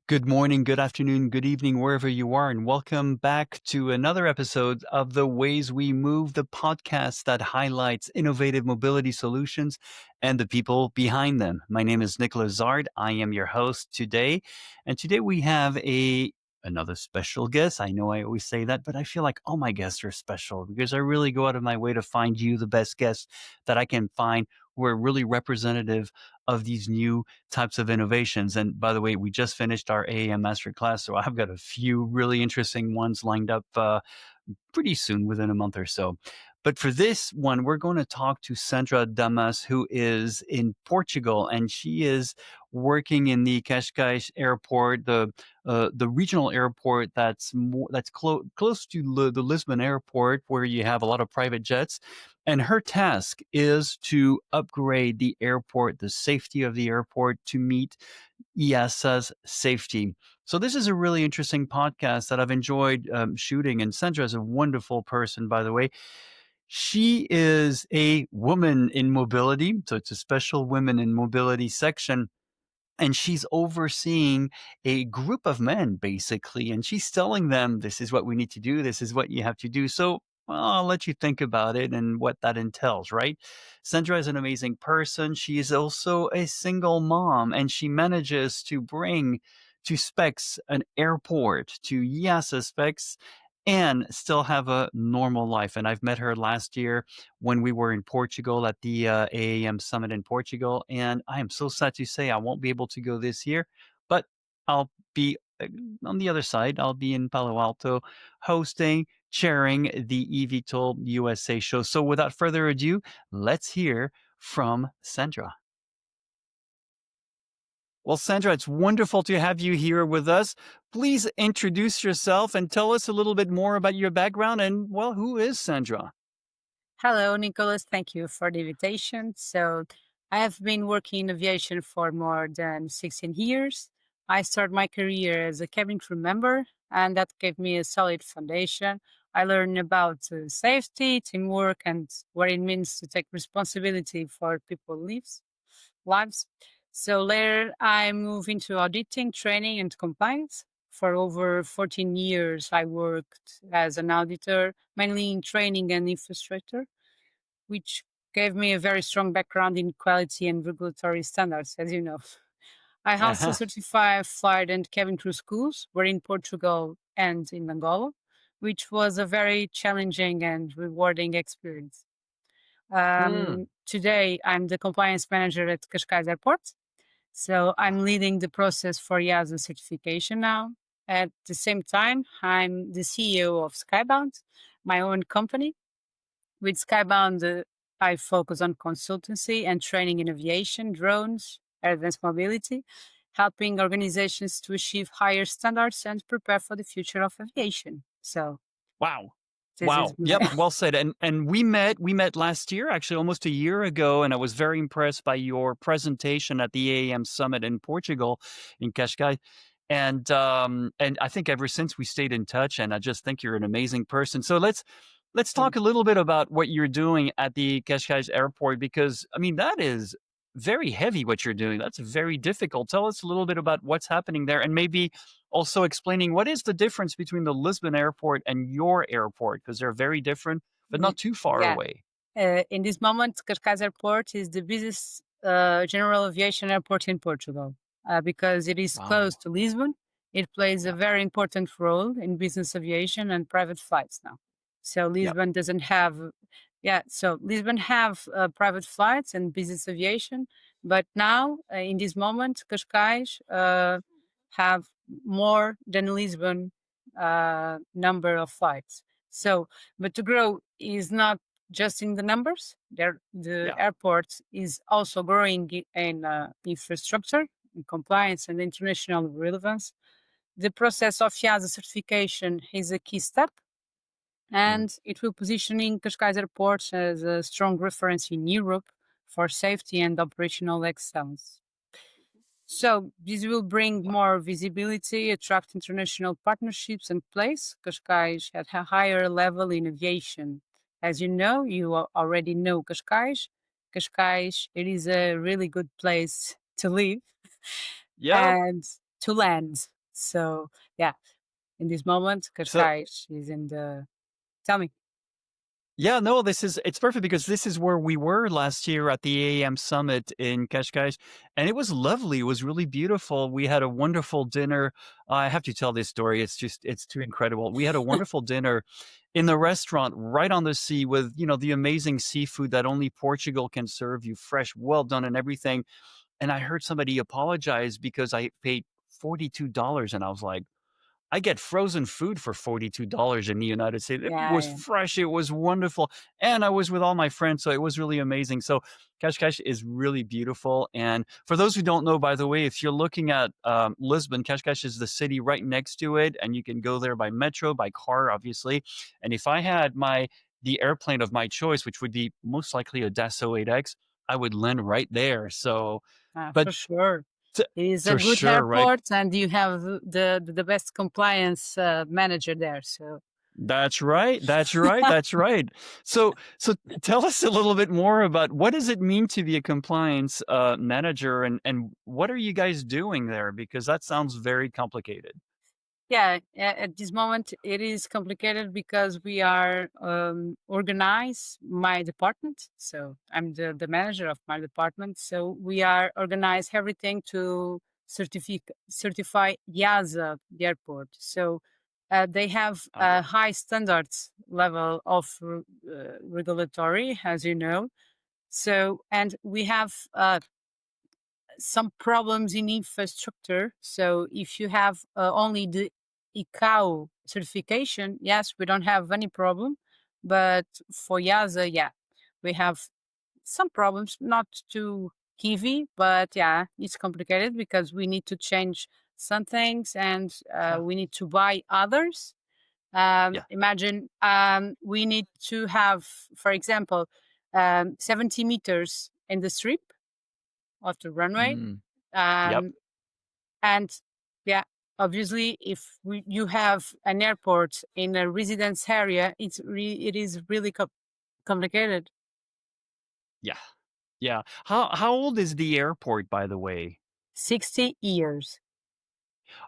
Good morning, good afternoon, good evening, wherever you are, and welcome back to another episode of The Ways We Move, the podcast that highlights innovative mobility solutions and the people behind them. My name is Nicolas Zart. I am your host today, and today we have another special guest. I know I always say that, but I feel like all my guests are special because I really go out of my way to find you the best guests that I can find who are really representative of these new types of innovations. And by the way, we just finished our AAM masterclass, so I've got a few really interesting ones lined up pretty soon, within a month or so. But for this one, we're going to talk to Sandra Damas, who is in Portugal, and she is working in the Cascais Airport, the regional airport that's close to the Lisbon airport, where you have a lot of private jets. And her task is to upgrade the airport, the safety of the airport to meet EASA's safety. So this is a really interesting podcast that I've enjoyed shooting. And Sandra is a wonderful person, by the way. She is a woman in mobility. So it's a special women in mobility section. And she's overseeing a group of men, basically. And she's telling them, this is what we need to do. This is what you have to do. So I'll let you think about it and what that entails, right? Sandra is an amazing person. She is also a single mom, and she manages to bring to specs an airport, to EASA specs, and still have a normal life. And I've met her last year when we were in Portugal at the AAM Summit in Portugal. And I am so sad to say I won't be able to go this year, but I'll be on the other side. I'll be in Palo Alto hosting, chairing the eVTOL USA show. So without further ado, let's hear from Sandra. Well, Sandra, it's wonderful to have you here with us. Please introduce yourself and tell us a little bit more about your background and, well, who is Sandra? Hello, Nicholas. Thank you for the invitation. So, I have been working in aviation for more than 16 years. I started my career as a cabin crew member, and that gave me a solid foundation. I learned about safety, teamwork, and what it means to take responsibility for people's lives. So later, I moved into auditing, training, and compliance. For over 14 years, I worked as an auditor, mainly in training and infrastructure, which gave me a very strong background in quality and regulatory standards, as you know. I also Uh-huh. certified flight and cabin crew schools, were in Portugal and in Angola, which was a very challenging and rewarding experience. Mm. Today, I'm the compliance manager at Cascais Airport. So I'm leading the process for EASA certification now. At the same time, I'm the CEO of Skybound, my own company. With Skybound, I focus on consultancy and training in aviation, drones, advanced mobility, helping organizations to achieve higher standards and prepare for the future of aviation. So Wow. this is Wow. my Yep. Well said. And we met last year, actually almost a year ago, and I was very impressed by your presentation at the AAM Summit in Portugal, in Cascais. And I think ever since we stayed in touch, and I just think you're an amazing person. So let's talk a little bit about what you're doing at the Cascais Airport, because I mean that is very heavy what you're doing. That's very difficult. Tell us a little bit about what's happening there, and maybe also explaining what is the difference between the Lisbon airport and your airport, because they're very different, but not too far yeah. away. In this moment, Cascais Airport is the busiest general aviation airport in Portugal because it is close Wow. to Lisbon. It plays a Yep. very important role in business aviation and private flights now. So Yep. Lisbon doesn't have, yeah. So Lisbon have private flights and business aviation, but now in this moment, Cascais have more than Lisbon number of flights. So, but to grow is not just in the numbers. The Yeah. airport is also growing in infrastructure, in compliance, and international relevance. The process of EASA certification is a key step, Mm. and it will positioning Cascais Airport as a strong reference in Europe for safety and operational excellence. So this will bring Wow. more visibility, attract international partnerships, and place Cascais at a higher level in aviation. As you know, already know Cascais. Cascais, it is a really good place to live. Yep. And to land. So yeah, in this moment, So Cascais is in the. Tell me. yeah, no, it's perfect because this is where we were last year at the AAM Summit in Cascais, and it was lovely. It was really beautiful. We had a wonderful dinner. I have to tell this story. It's too incredible. We had a wonderful dinner in the restaurant right on the sea with, the amazing seafood that only Portugal can serve you, fresh, well done and everything. And I heard somebody apologize because I paid $42 and I was like, I get frozen food for $42 in the United States. It Yeah, was yeah, fresh, it was wonderful, and I was with all my friends, so it was really amazing. So Cascais is really beautiful, and for those who don't know, by the way, if you're looking at, Lisbon, Cascais is the city right next to it, and you can go there by metro, by car, obviously, and if I had the airplane of my choice, which would be most likely a Dassault 8X, I would land right there, so but for sure. t It is a for good sure, right? airport, and you have the best compliance manager there. So That's right, that's right, that's right. So tell us a little bit more about what does it mean to be a compliance, manager, and what are you guys doing there? Because that sounds very complicated. yeah, at this moment it is complicated because we are organized my department. So I'm the manager of my department. So we are organized everything to certify EASA the airport. So they have a Ah, high standards level of regulatory, as you know. So and we have some problems in infrastructure. So if you have only the ICAO certification, yes, we don't have any problem. But for YASA, yeah, we have some problems, not too heavy, but yeah, it's complicated because we need to change some things and yeah, we need to buy others. yeah. Imagine we need to have, for example, 70 meters in the strip of the runway. Mm, yep, Um, and yeah, obviously, if you have an airport in a residence area, it is really complicated. yeah, yeah. How old is the airport, by the way? 60 years,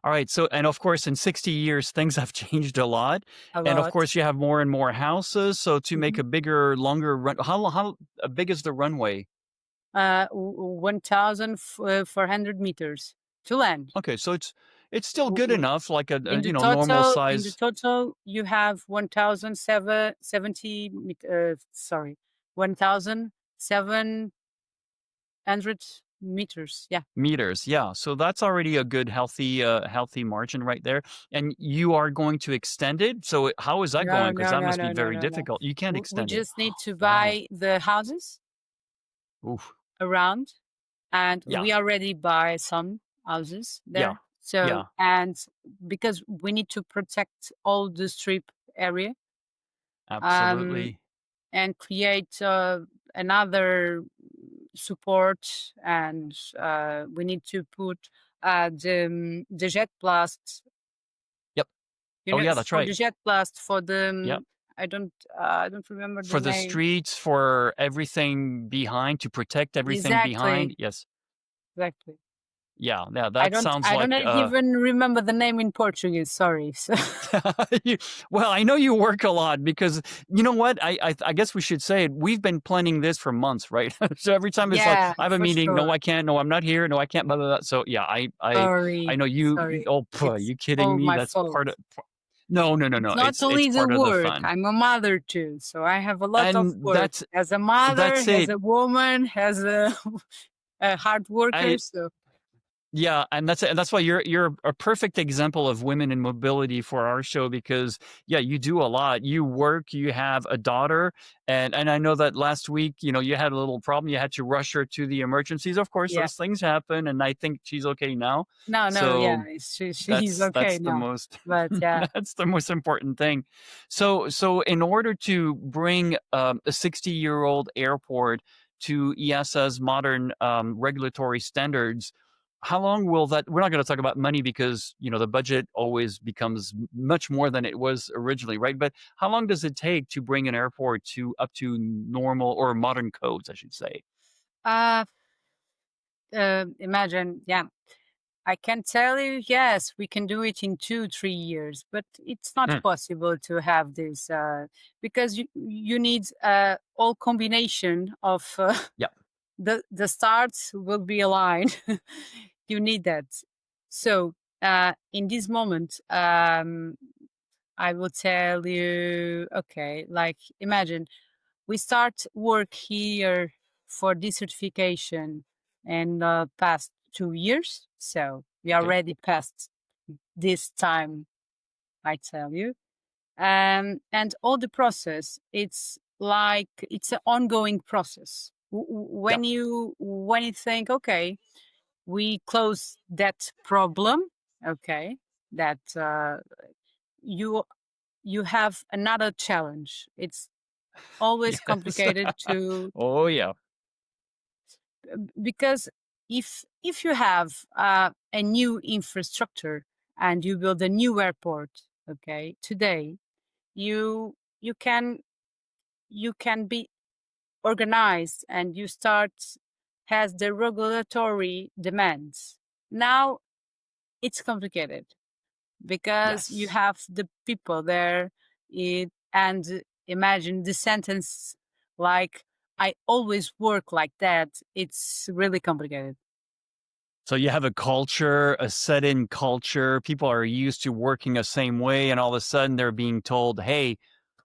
Alright, so and of course, in 60 years, things have changed a lot, a and of lot. course, you have more and more houses, so to make Mhm. a bigger, longer run how big is the runway? 1,400 meters to land. Okay, so it's still W- good w- enough, like In the normal total, size you have 1,070 sorry, 1,700 meters. Yeah. meters, yeah, so that's already a good healthy margin right there, and you are going to extend it? So, how is that No, going? Because no, that no, must be no, no, very no, no. difficult. You can't We extend it. just need to Wow. buy the houses Oof. around, and Yeah, we already buy some houses yeah, there. So, yeah, and because we need to protect all the strip area, um, absolutely. and create another support, and we need to put the jet blast. Yep. You Oh, know, yeah, that's for the right. jet blast, for the Yep. I don't remember the For the name streets, for everything behind, to protect everything behind, exactly. yes. Exactly. Yeah, yeah, that sounds I don't like, even remember the name in Portuguese, sorry. So You well, I know you work a lot because you know what? I guess we should say it. We've been planning this for months, right? So every time it's like, yeah, "I have a for meeting. No, sure. I can't. No, I'm not here. No, I can't." Blah blah. Blah. So yeah, I Sorry, know you. sorry. Oh, It's you kidding all me? my That's fault. part of. No, no, no, It's no. not It's only the part of the work, fun, I'm a mother too, so I have a lot of and work as a mother, that's as it. a woman, as a a hard worker, I so Yeah, and that's why you're a perfect example of women in mobility for our show because yeah, you do a lot. You work, you have a daughter, and I know that last week, you had a little problem. You had to rush her to the emergencies. Of course, yeah. those things happen, and I think she's okay now. No, no, So yeah, she's that's okay the now. most But yeah. that's the most important thing. So in order to bring a 60-year-old airport to EASA's modern regulatory standards, how long will that we're not gonna talk about money because, the budget always becomes much more than it was originally, right? But how long does it take to bring an airport to up to normal or modern codes, I should say? Uh, Imagine, yeah. I can tell you, yes, we can do it in 2, 3 years, but it's not Mm, possible to have this because you need all combination of yeah, the stars will be aligned. You need that. So in this moment, I will tell you, okay, like imagine we start work here for this certification in the past 2 years. So we okay, already passed this time, I tell you. And all the process, it's like it's an ongoing process. yeah. When you think, okay, we close that problem, okay, that you you have another challenge. It's always Yes. complicated to Oh, yeah. because if you have a new infrastructure and you build a new airport, okay, today you can you can be organized and you start has the regulatory demands. Now it's complicated because you Yes. have the people there and imagine the sentence like I always work like that. It's really complicated. So you have a culture, a set in culture. People are used to working a same way, and all of a sudden they're being told, hey,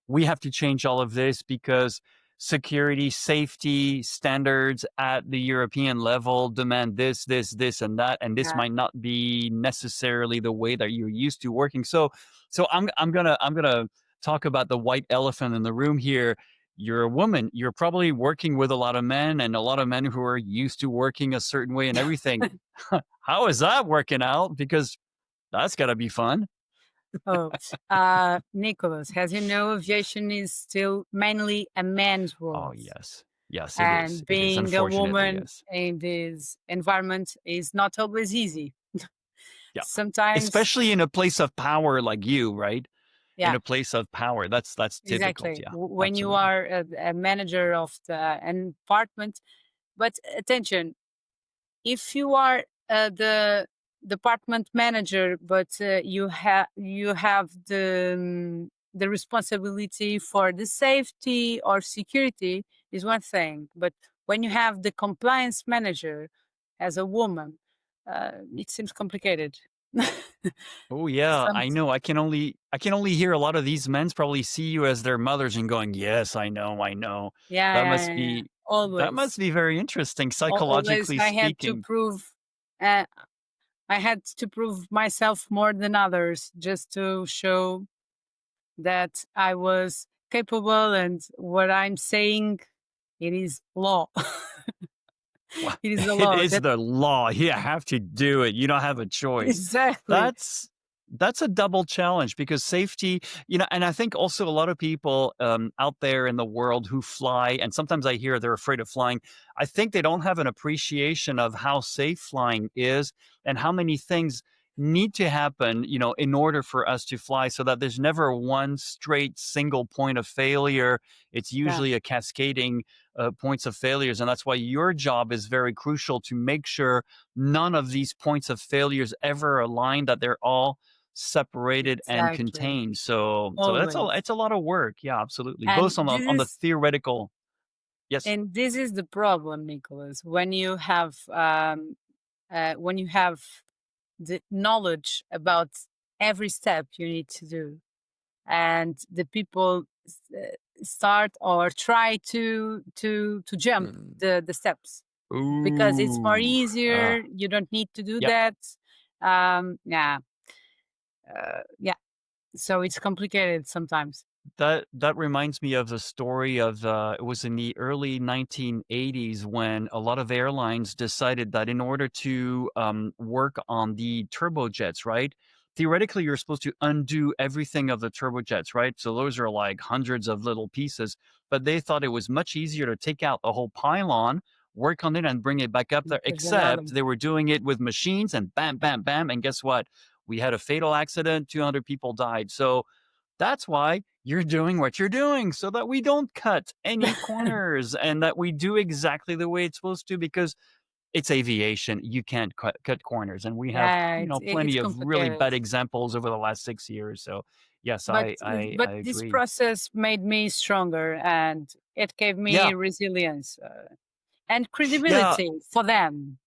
we have to change all of this because security, safety standards at the European level demand this, this, this, and that, and this Yeah. might not be necessarily the way that you're used to working. So I'm gonna talk about the white elephant in the room here. You're a woman. You're probably working with a lot of men and a lot of men who are used to working a certain way and everything. How is that working out? Because that's got to be fun. Oh, Nicholas, as you know, aviation is still mainly a man's Oh, world. yes. Yes, it is. And It is. being a Unfortunately, woman yes. in this environment is not always easy. Yeah. Sometimes, Especially in a place of power like you, right? In yeah, a place of power. That's difficult. exactly. Yeah, When you absolutely. are a manager of an apartment, but attention, if you are the department manager, but you have the responsibility for the safety or security is one thing, but when you have the compliance manager as a woman, it seems complicated. Oh yeah, Some, I know. I can only hear a lot of these men probably see you as their mothers and going, "Yes, I know, I know." yeah, That yeah, must yeah, yeah. be that must Always, be very interesting always, psychologically I had to speaking. prove. Uh, I had to prove myself more than others just to show that I was capable and what I'm saying, it is law. Well, It is a it law is that the law. You have to do it. You don't have a choice. exactly. That's that's a double challenge because safety, and I think also a lot of people out there in the world who fly, and sometimes I hear they're afraid of flying. I think they don't have an appreciation of how safe flying is and how many things need to happen, in order for us to fly so that there's never one straight single point of failure. It's Yeah, usually a cascading points of failures. And that's why your job is very crucial to make sure none of these points of failures ever align, that they're all separated and exactly. contained. So that's Always. it's a lot of work. Yeah, absolutely. And Both on the theoretical. Yes. this is the problem, Nicholas. When you have the knowledge about every step you need to do, and the people start or try to jump Mm. the steps because it's more Ooh. easier. You don't need to do Yeah. that. Yeah, yeah. So it's complicated sometimes. That reminds me of a story of, it was in the early 1980s when a lot of airlines decided that in order to, work on the turbojets, right? Theoretically, you're supposed to undo everything of the turbojets, right? So those are like hundreds of little pieces, but they thought it was much easier to take out the whole pylon, work on it, and bring it back up there, There's another except they were doing it with machines and bam, bam, bam, and guess what? We had a fatal accident, 200 people died. So that's why you're doing what you're doing so that we don't cut any corners and that we do exactly the way it's supposed to because it's aviation. You can't cut corners, and we have, Yeah, it's plenty of really complicated. bad examples over the last 6 years. So yes, But I this agree. process made me stronger, and it gave me Yeah, resilience and yeah, credibility for them.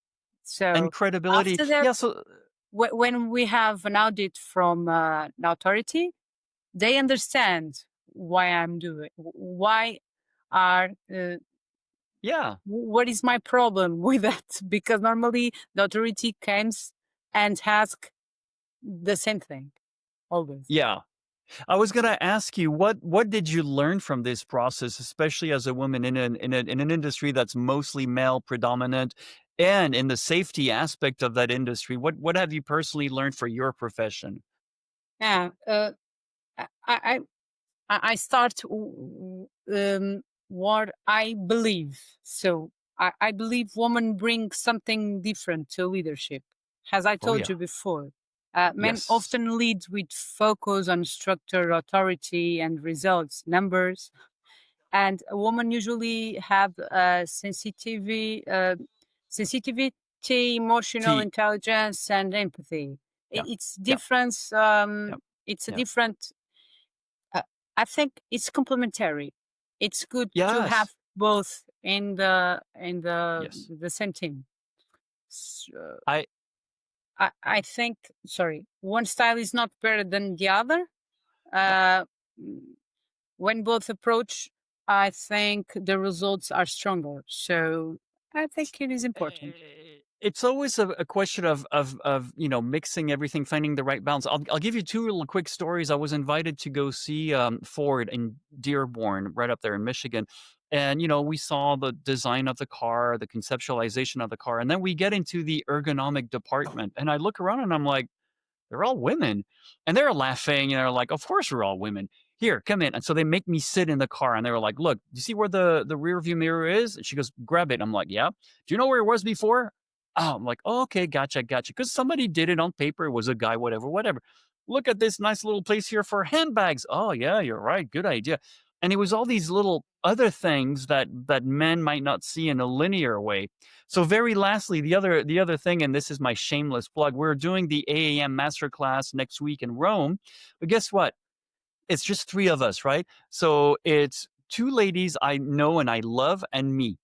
and So credibility. after that, Yeah, so when we have an audit from an authority, they understand why I'm doing, why are yeah, what is my problem with that? Because normally the authority comes and ask the same thing always. yeah. I was gonna ask you, what did you learn from this process, especially as a woman in an industry that's mostly male predominant, and in the safety aspect of that industry? What have you personally learned for your profession? Yeah, I, I I start what I believe. So I believe women bring something different to leadership. As I Oh told yeah, you before, men yes, often lead with focus on structure, authority, and results, numbers, and a woman usually have sensitivity, emotional T, intelligence, and empathy. yeah, It's yeah, different. yeah, It's a yeah, different. uh, I think it's complementary. It's good to have yes, both in yes. the same team. So, I I think, sorry, one style is not better than the other. Uh, mm, when both approach, I think the results are stronger. So I think it is important. It's always a question of mixing everything, finding the right balance. I'll give you two little quick stories. I was invited to go see Ford in Dearborn, right up there in Michigan, and we saw the design of the car, the conceptualization of the car, and then we get into the ergonomic department, and I look around and I'm like, they're all women. And they're laughing and they're like, of course we're all women. Here, come in. And so they make me sit in the car and they were like, look, you see where the rear view mirror is? And she goes, grab it. I'm like, yeah. Do you know where it was before? Oh, I'm like, oh, okay, gotcha, gotcha. Because somebody did it on paper. It was a guy, whatever, whatever. Look at this nice little place here for handbags. Oh, yeah, you're right. Good idea. And it was all these little other things that men might not see in a linear way. So very lastly, the other thing, and this is my shameless plug, we're doing the AAM masterclass next week in Rome. But guess what? It's just three of us, right? So it's two ladies I know and I love and me.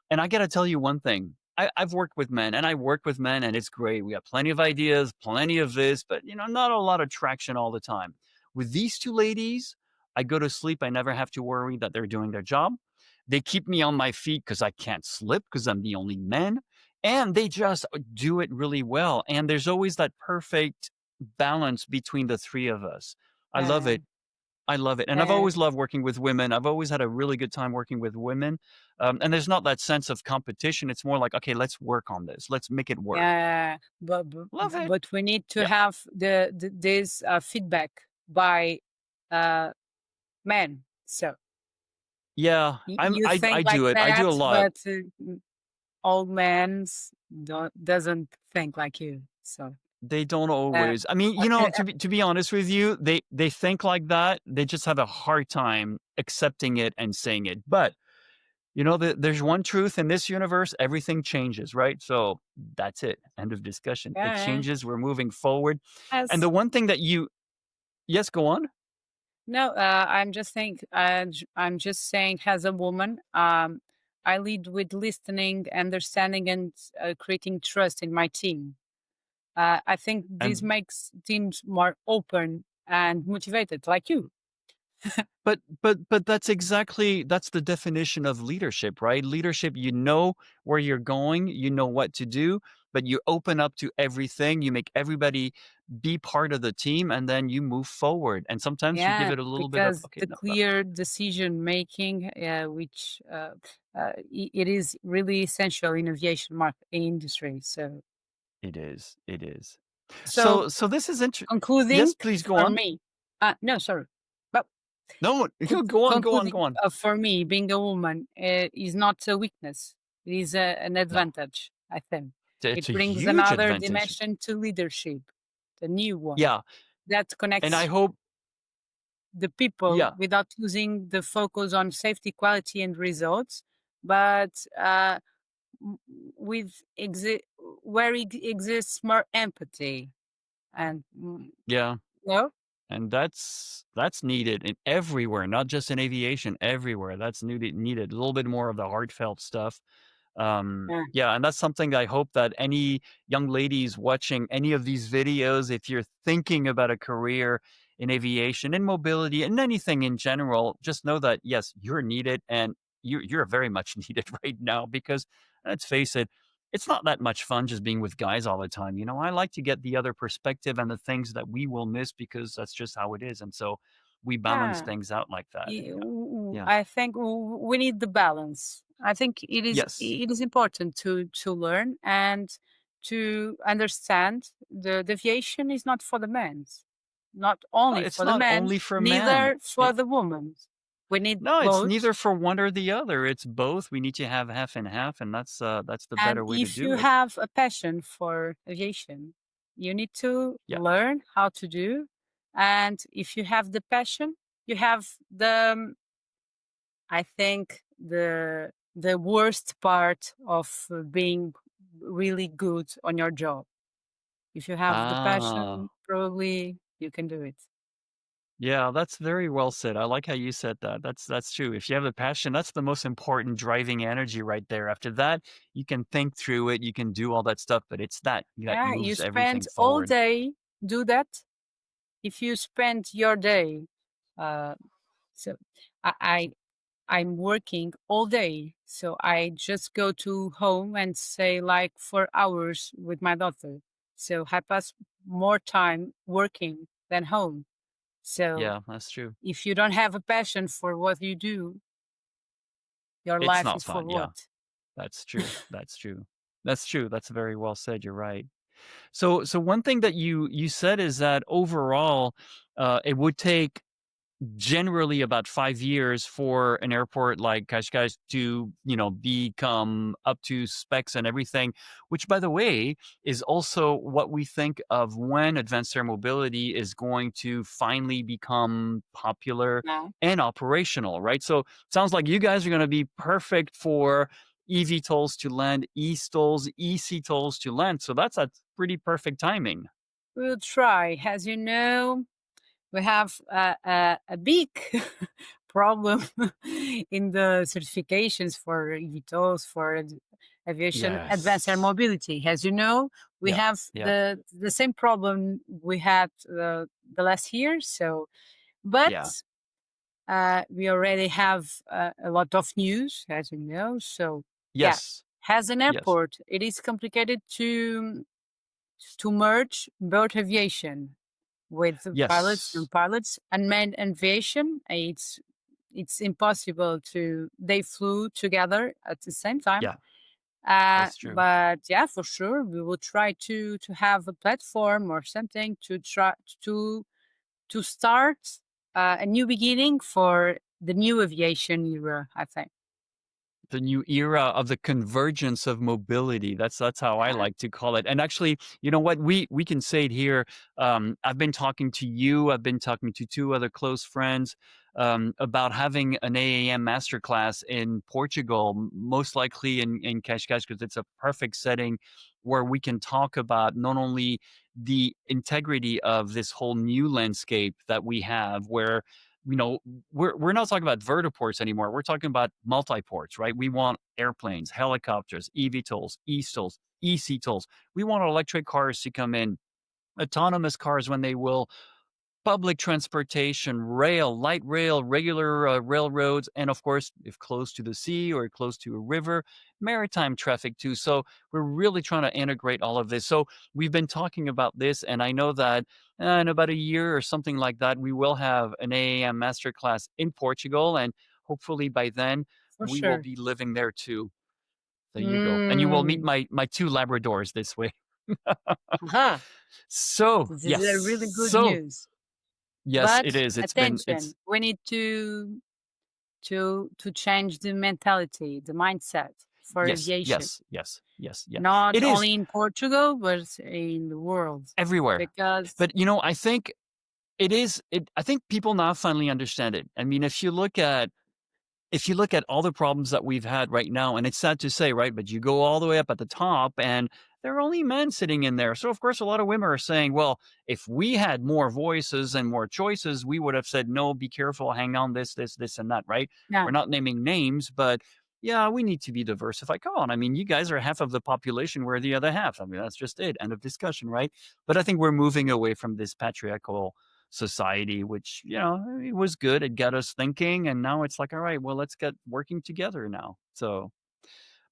And I got to tell you one thing. I've worked with men and I work with men and it's great. We have plenty of ideas, plenty of this, but not a lot of traction all the time. With these two ladies, I go to sleep. I never have to worry that they're doing their job. They keep me on my feet because I can't slip because I'm the only man. And they just do it really well. And there's always that perfect balance between the three of us. I love Uh, it. I love it, and I've uh, always loved working with women. I've always had a really good time working with women, and there's not that sense of competition. It's more like, okay, let's work on this. Let's make it work. yeah, Love it. but we need to Yeah, have this feedback by uh, men. So yeah. you I think like do it. I do that, a lot. but all men doesn't think like you. So They don't uh, always. I mean, to be honest with you, they think like that. They just have a hard time accepting it and saying it. But there's one truth in this universe: everything changes, right? So that's it. End of discussion. It yeah, changes. We're moving forward. And as the one thing that you, yes, go on. no, I'm just saying, as a woman, I lead with listening, understanding, and creating trust in my team. I think this And makes teams more open and motivated, like you. but that's the definition of leadership, right? Leadership, where you're going, you know what to do, but you open up to everything, you make everybody be part of the team, and then you move forward. And sometimes you give Yeah, it a little bit of, because okay, the no, clear decision making, which it is really essential in aviation market industry. So, it is, it is. so So this is interesting. concluding Yes, please go for on. me, no, sorry, but No, go on, go on, concluding go on. for me, being a woman is not a weakness; it is an No, advantage. I think it's it a brings huge another advantage. dimension to leadership, the new one Yeah, that and I connects hope, the people yeah, without losing the focus on safety, quality, and results, but m- with where exists more empathy and Yeah. no, And that's needed in everywhere, not just in aviation, everywhere. That's needed a little bit more of the heartfelt stuff. yeah, Yeah, and that's something that I hope that any young ladies watching any of these videos, if you're thinking about a career in aviation, in mobility, and anything in general, just know that yes, you're needed, and you're very much needed right now because let's face it, it's not that much fun just being with guys all the time. You know, I like to get the other perspective and the things that we will miss because that's just how it is, and so we balance yeah. things out like that. Yeah, yeah, I think we need the balance. I think yes. it is important to learn and to understand the aviation is not for the men, not only It's for the not men, only for men. neither for the women. We need No, it's both. neither for one or the other, it's both. We need to have half and half, and that's the And better way to if do you it. have a passion for aviation, you need to Yeah. learn how to do. And if you have the passion, you have the I think the worst part of being really good on your job. If you have the Ah, passion, probably you can do it. yeah, that's very well said. I like how you said that. That's true. If you have the passion, that's the most important driving energy right there. After that, you can think through it, you can do all that stuff, but it's that Yeah, you moves spend everything all forward. day do that. If you spend your day, uh, so I, I I'm working all day, so I just go to home and say like 4 hours with my daughter. So I pass more time working than home. So Yeah, that's true. if you don't have a passion for what you do, your It's life not is for fun. Yeah, what? that's true. That's true. That's true. That's very well said. You're right. So one thing that you said is that overall, it would take generally about 5 years for an airport like Cascais to, become up to specs and everything, which, by the way, is also what we think of when advanced air mobility is going to finally become popular No. and operational, right? So sounds like you guys are going to be perfect for eVTOLs to land, eSTOLs, eCTOLs to land. So that's a pretty perfect timing. We'll try. As you know, we have a big problem in the certifications for eVTOLs for aviation advanced air Yes. mobility. As you know, we Yeah. have Yeah. the same problem we had the last year. So, but Yeah. we already have a lot of news, as you know. So, yeah, Yes. as an Yes. airport, it is complicated to merge both aviation with the pilots, Yes. non-pilots, unmanned aviation. It's impossible to they flew together at the same time. Yeah, that's true. But yeah, for sure, we will try to have a platform or something to try to to start a new beginning for the new aviation era. I think. The new era of the convergence of mobility. That's how I Yeah, like to call it. And actually, you know what? We can say it here. I've been talking to you. I've been talking to two other close friends about having an AAM masterclass in Portugal, most likely in Cascais, because it's a perfect setting where we can talk about not only the integrity of this whole new landscape that we have, where you know we're not talking about vertiports anymore. We're talking about multi-ports, right? We want airplanes, helicopters, eVTOLs, eSTOLs, eCTOLs. We want electric cars to come in, autonomous cars when they will, public transportation, rail, light rail, regular railroads, and of course, if close to the sea or close to a river, maritime traffic too. So we're really trying to integrate all of this. So we've been talking about this, and I know that in about a year or something like that, we will have an AAM masterclass in Portugal, and hopefully by then for we will sure. be living there too. There you go, and you will meet Mm. my two Labradors this way. Aha. So This is yes, a really good so news. yes, it But is. It's attention, we need to change the mentality, the mindset for yes, aviation, yes, yes, yes, yeah. not It is only in Portugal but in the world. everywhere. Because But, I think I think people now finally understand it. I mean, if you look at if you look at all the problems that we've had right now, and it's sad to say, right? But you go all the way up at the top, and there are only men sitting in there. So, of course, a lot of women are saying, well, if we had more voices and more choices, we would have said, no, be careful, hang on, this, and that, right? Yeah. We're not naming names, but yeah, we need to be diversified. Come on. I mean, you guys are half of the population. We're the other half. I mean, that's just it. End of discussion, right? But I think we're moving away from this patriarchal society, which, it was good. It got us thinking. And now it's like, all right, well, let's get working together now. So,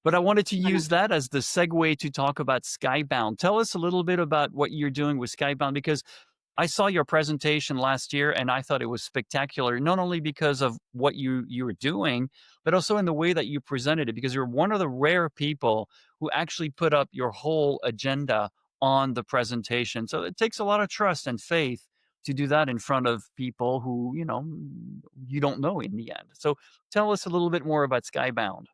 but I wanted to use that as the segue to talk about Skybound. Tell us a little bit about what you're doing with Skybound, because I saw your presentation last year and I thought it was spectacular, not only because of what you were doing, but also in the way that you presented it, because you're one of the rare people who actually put up your whole agenda on the presentation. So it takes a lot of trust and faith to do that in front of people who, you don't know in the end. So tell us a little bit more about Skybound.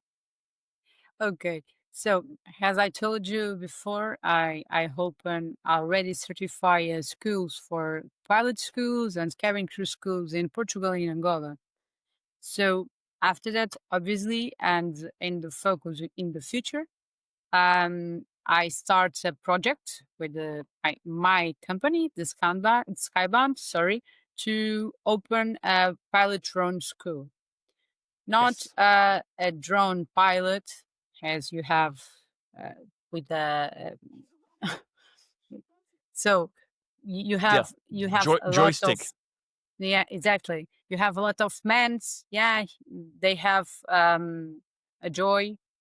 Okay. So as I told you before, I open already certified schools for pilot schools and cabin crew schools in Portugal and Angola. So after that, obviously, and in the focus in the future, I start a project with my company, the Skybound, sorry, to open a pilot drone school. Not Yes. a drone pilot, as you have uh, with the. So you Yeah. have a lot of. Joystick. Yeah, exactly. You have a lot of men. Yeah, they have a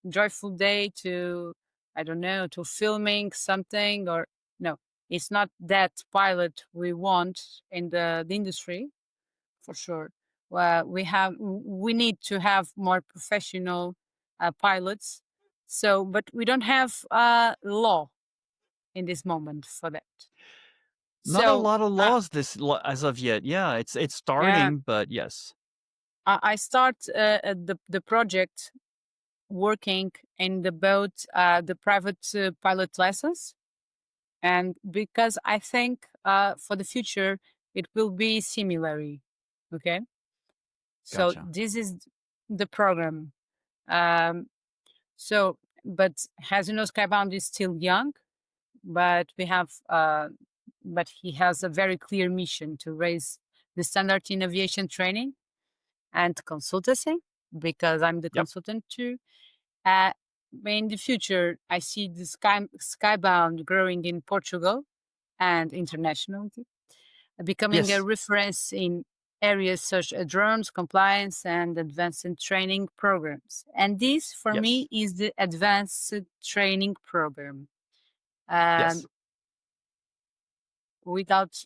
joyful day to, I don't know, to filming something or no. It's not that pilot we want in the industry for sure. Well, we need to have more professional pilots. So, but we don't have law in this moment for that. Not a So, lot of laws as of yet. Yeah, it's yeah, starting, but yes. I start the project working in the boat, the private pilot lessons, and because I think for the future it will be similarly. Okay, so Gotcha. this is the program. Um, so, but as you know, Skybound is still young, but but he has a very clear mission to raise the standard in aviation training and consultancy because I'm the Yep. consultant too. Uh, in the future, I see the Skybound growing in Portugal and internationally, becoming a Yes. reference in areas such as drones, compliance, and advanced training programs. And this, for me, Yes. is the advanced training program. Um, Yes. without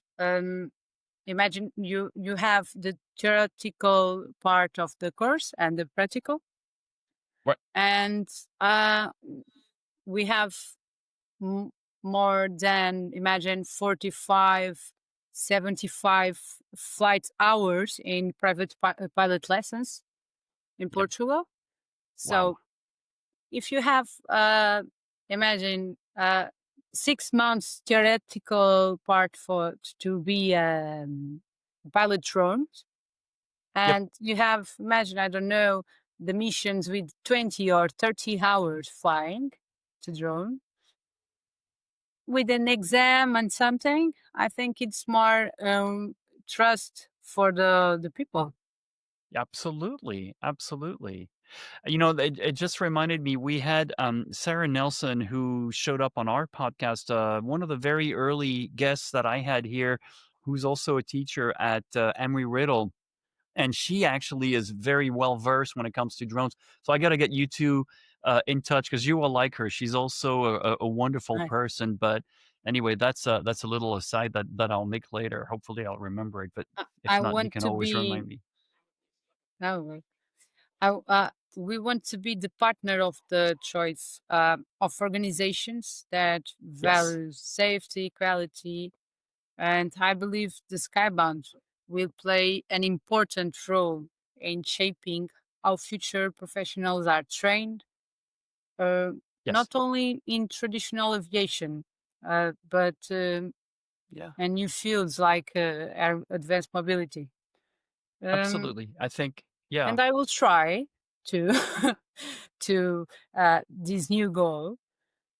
imagine you have the theoretical part of the course and the practical, Right. and we have m- more than imagine 45, 75 flight hours in private pilot lessons in Yep. Portugal. Wow. So if you have imagine 6 months theoretical part for to be pilot drone, Yep. and you have imagine I don't know the missions with 20 or 30 hours flying to drone with an exam and something, I think it's more trust for the people. Absolutely. Absolutely. It just reminded me, we had Sarah Nelson who showed up on our podcast, one of the very early guests that I had here, who's also a teacher at Emory Riddle. And she actually is very well versed when it comes to drones. So I got to get you two in touch because you will like her. She's also a wonderful I, person. But anyway, that's a little aside that I'll make later. Hopefully, I'll remember it. But if I not, you want can to always be remind me. no, we want to be the partner of the choice of organizations that Yes, value safety, quality, and I believe the Skybound will play an important role in shaping how future professionals are trained, uh, yes, not only in traditional aviation, but yeah, and new fields like advanced mobility. Um, absolutely. I think. Yeah. and I will try to to this new goal.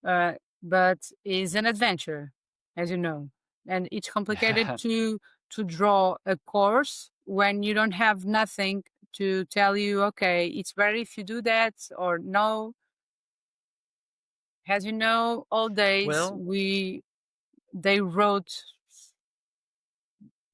Uh, but is an adventure, as you know, and it's complicated to draw a course when you don't have nothing to tell you. Okay, it's better if you do that or no. As you know, all days Well, they wrote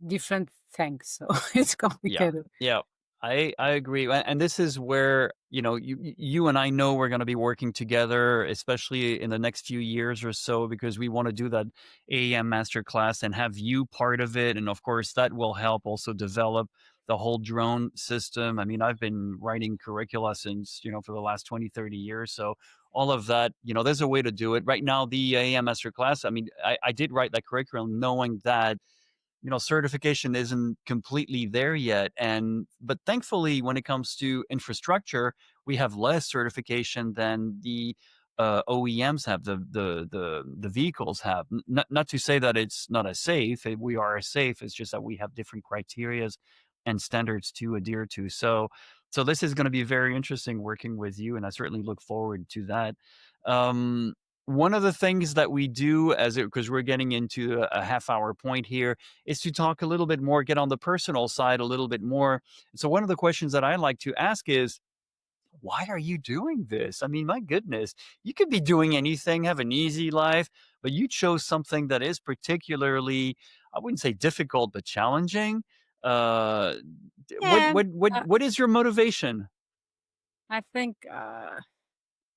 different things, so it's yeah, complicated. yeah, I agree, and this is where, you and I know we're gonna be working together, especially in the next few years or so, because we wanna do that AEM master class and have you part of it, and of course, that will help also develop the whole drone system. I mean, I've been writing curricula since, for the last 20, 30 years, so all of that, there's a way to do it. Right now, the AEM master class, I mean, I did write that curriculum knowing that certification isn't completely there yet. But thankfully, when it comes to infrastructure, we have less certification than the OEMs have, the vehicles have. Not to say that it's not as safe. We are as safe. It's just that we have different criterias and standards to adhere to. So this is going to be very interesting working with you, and I certainly look forward to that. Um, One of the things that we do because we're getting into a half hour point here is to talk a little bit more, get on the personal side a little bit more. So one of the questions that I like to ask is, why are you doing this? I mean, my goodness, you could be doing anything, have an easy life, but you chose something that is particularly, I wouldn't say difficult, but challenging. Uh, And what is your motivation? I think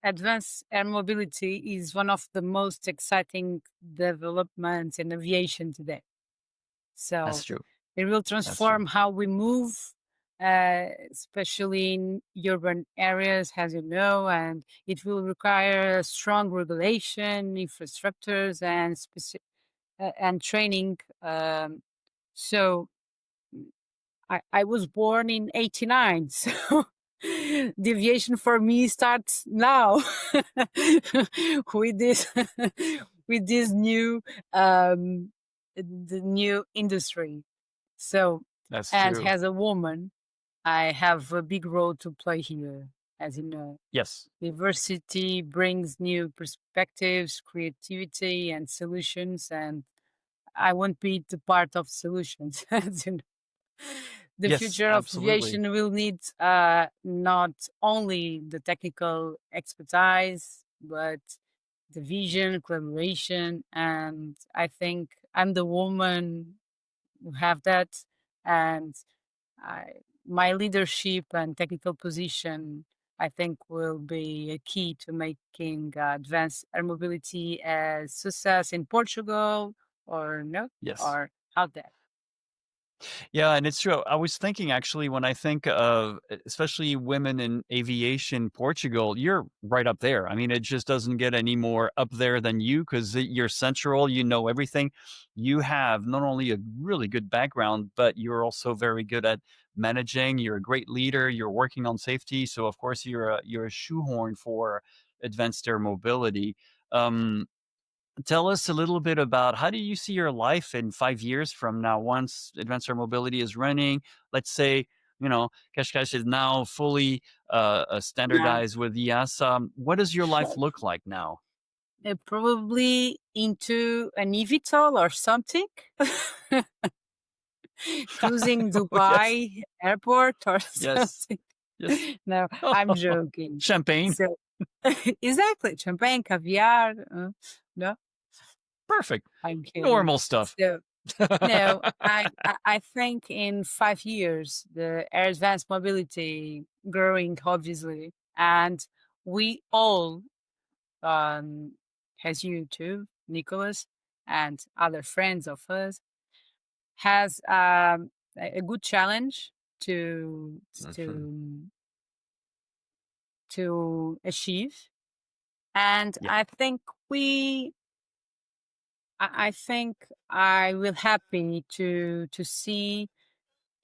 advanced air mobility is one of the most exciting developments in aviation today. That's So true. it will That's true. transform how we move, especially in urban areas, as you know, and it will require strong regulation, infrastructures, and training. So I was born in '89, so deviation for me starts now with this with this new the new industry. So, That's and true. as a woman, I have a big role to play here, as you know. Yes. Diversity brings new perspectives, creativity, and solutions, and I won't be the part of solutions. As you know. The Yes, future of absolutely. aviation will need not only the technical expertise, but the vision, collaboration, and I think I'm the woman who have that, and I, my leadership and technical position, I think, will be a key to making advanced air mobility a success in Portugal or no, Yes. or out there. Yeah, and it's true. I was thinking actually when I think of especially women in aviation, Portugal, you're right up there. I mean, it just doesn't get any more up there than you because you're central, you know everything. You have not only a really good background, but you're also very good at managing. You're a great leader. You're working on safety, so of course you're a shoehorn for advanced air mobility. Um, Tell us a little bit about how do you see your life in 5 years from now once Advanced Air Mobility is running? Let's say, Cascais is now fully, Yeah. standardized with EASA. What does your life look like now? Probably into an eVTOL or something, cruising Oh, yes. Dubai airport or Yes. something. Yes. No, I'm joking. Champagne. So exactly, champagne, caviar. No, Perfect. I'm kidding. Normal stuff. So no, I think in 5 years the air advanced mobility growing obviously, and we all um, as you too, Nicholas, and other friends of us, has a good challenge to Mhm. to to achieve. And Yeah. I think I will happy to see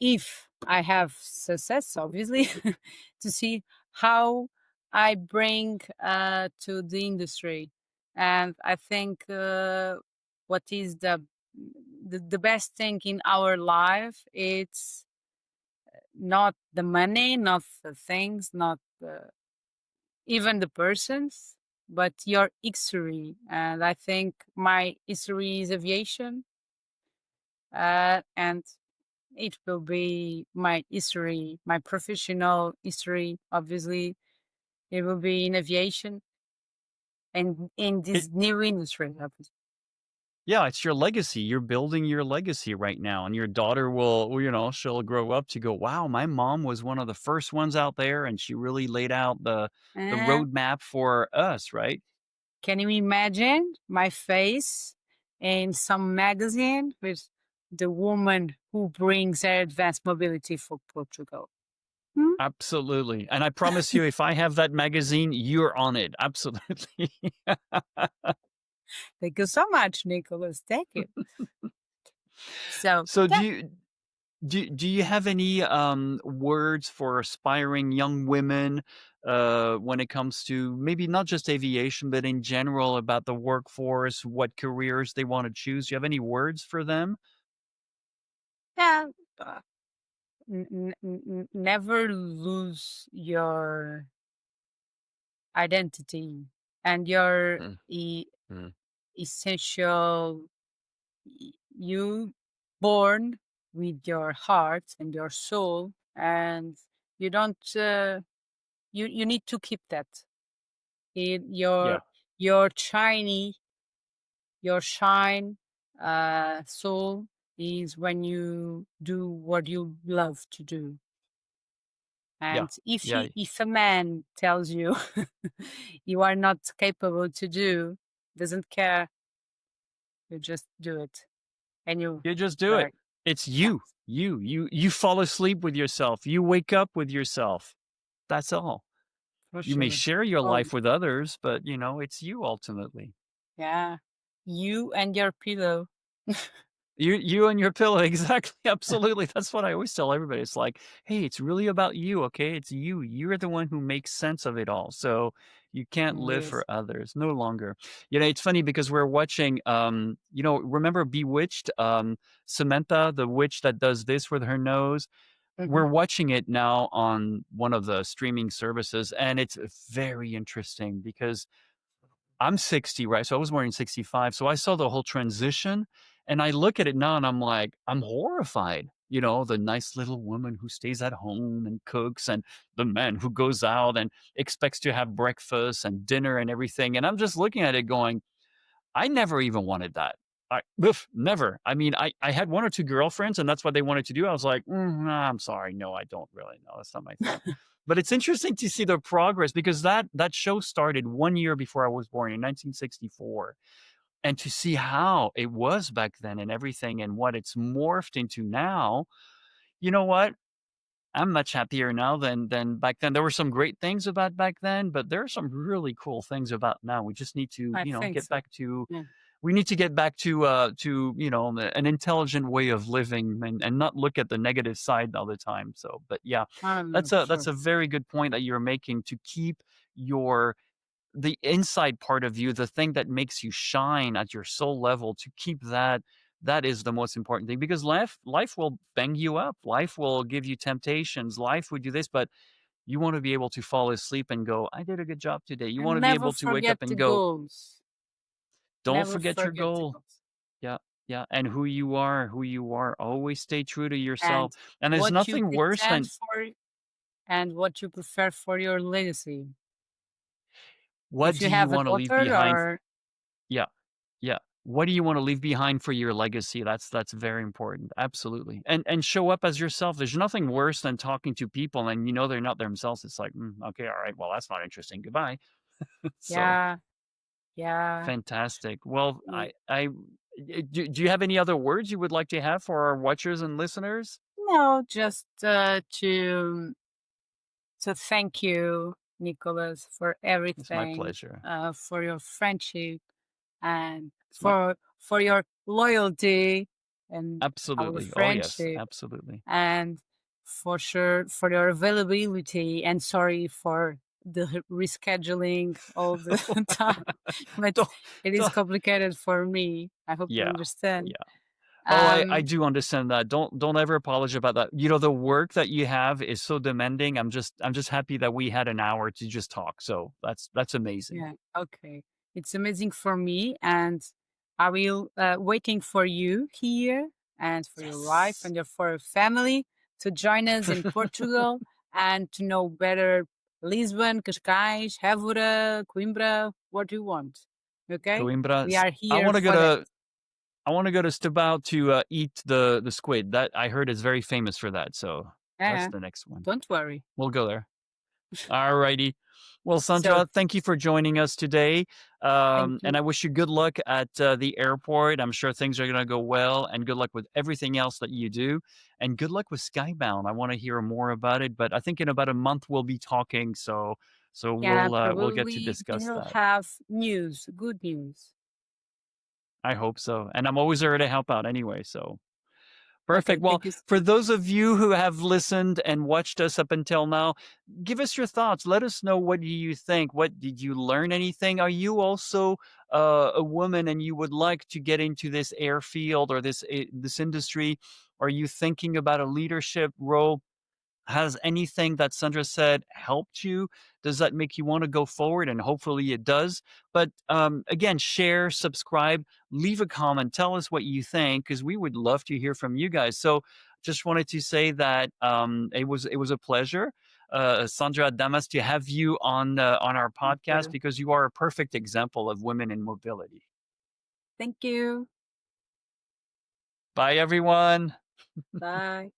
if I have success, obviously, to see how I bring to the industry. And I think what is the best thing in our life, it's not the money, not the things, not even the persons, but your history. And I think my history is aviation, and it will be my history, my professional history. Obviously, it will be in aviation and in It this new industry. Obviously. Yeah, it's your legacy. You're building your legacy right now, and your daughter will, she'll grow up to go, "Wow, my mom was one of the first ones out there, and she really laid out the Uh, roadmap for us," right? can you imagine my face in some magazine with the woman who brings air advanced mobility for Portugal? Hmm? Absolutely, and I promise you, if I have that magazine, you're on it. Absolutely. Thank you so much, Nicholas. Thank you. So So that do you have any, words for aspiring young women, when it comes to maybe not just aviation, but in general about the workforce, what careers they wanna choose? Do you have any words for them? yeah, uh, never lose your identity and your Mm, mm. essential you born with your heart and your soul, and you don't you need to keep that in Yeah, your shiny your shine soul is when you do what you love to do. yeah, And yeah. if a man tells you you are not capable to do, doesn't care, you just do it and you You just do it. like, It's yeah, you. You fall asleep with yourself. You wake up with yourself. That's all. for You may sure. share your Oh, life with others, but, it's you ultimately. yeah. You and your pillow. You and your pillow, exactly, absolutely, that's what I always tell everybody, it's like, "Hey, it's really about you, okay? It's you. You're the one who makes sense of it all, so you can't live for Yes. others, no longer." It's funny because we're watching, remember Bewitched? Samantha, the witch that does this with her nose? Hmm. We're watching it now on one of the streaming services, and it's very interesting because I'm 60, right? So I was born in 65. So I saw the whole transition and I look at it now and I'm like, I'm horrified. The nice little woman who stays at home and cooks, and the man who goes out and expects to have breakfast and dinner and everything. And I'm just looking at it going, I never even wanted that. Never. I mean, I had one or two girlfriends, and that's what they wanted to do. I was like, nah, I'm sorry, no, I don't really know. That's not my thing. But it's interesting to see the progress because that show started 1 year before I was born in 1964, and to see how it was back then and everything, and what it's morphed into now. You know what? I'm much happier now than back then. There were some great things about back then, but there are some really cool things about now. We just need to, I think get so. back to Yeah. we need to get back to an intelligent way of living, and not look at the negative side all the time. So, but yeah, I don't know, that's sure. a very good point that you're making, to keep your the inside part of you, the thing that makes you shine at your soul level, to keep that. That is the most important thing, because life will bang you up. Life will give you temptations. Life would do this, but you want to be able to fall asleep and go, I did a good job today. You want And to be never able to wake forget up the and go, goals. don't Never forget your forget the goal. goals. Yeah, yeah, and who you are. Always stay true to yourself. And And there's what you nothing worse pretend than for and what you prefer for your legacy. what If do you you have a want to leave daughter behind? or Yeah, yeah. What do you want to leave behind for your legacy? That's very important. Absolutely. And show up as yourself. There's nothing worse than talking to people and they're not themselves. It's like, okay, all right, well, that's not interesting. Goodbye. So yeah, yeah. fantastic. Well, y- do you have any other words you would like to have for our watchers and listeners? No, just to thank you, Nicholas, for It's my everything, pleasure. for your friendship and It's my for your loyalty and our Absolutely. Oh, yes, friendship, absolutely. and for sure for your availability. And sorry for the rescheduling all the time, but Don't it is don't complicated for me. I hope you Yeah, understand. yeah. Oh, I Um, do understand that. Don't ever apologize about that. You know, the work that you have is so demanding. I'm just happy that we had an hour to just talk. So that's amazing. yeah, okay. It's amazing for me, and I will waiting for you here and for your wife Yes. and for your family to join us in Portugal and to know better Lisbon, Cascais, Évora, Coimbra, what you want. Okay? Coimbra. We are I here want to go for that. to I want to go to Stabao to eat the squid. That I heard is very famous for that. So that's Yeah, the next one. don't worry. We'll go there. Alrighty. Well, So Sandra, thank you for joining us today. thank And you. I wish you good luck at the airport. I'm sure things are going to go well, and good luck with everything else that you do. And good luck with Skybound. I want to hear more about it, but I think in about a month we'll be talking. So Yeah, we'll get to probably discuss we'll that. have news, good news. I hope so. And I'm always there to help out anyway. So Okay, perfect. Well, thank you so for much. those of you who have listened and watched us up until now, give us your thoughts. Let us know, what do you think? What did you learn anything? Are you also a woman and you would like to get into this airfield or this industry? Are you thinking about a leadership role? Has anything that Sandra said helped you? Does that make you want to go forward? And hopefully it does. But again, share, subscribe, leave a comment, tell us what you think, because we would love to hear from you guys. So just wanted to say that it was a pleasure, Sandra Damas, to have you on our Thank podcast, you. because you are a perfect example of women in mobility. Thank you. Bye, everyone. Bye.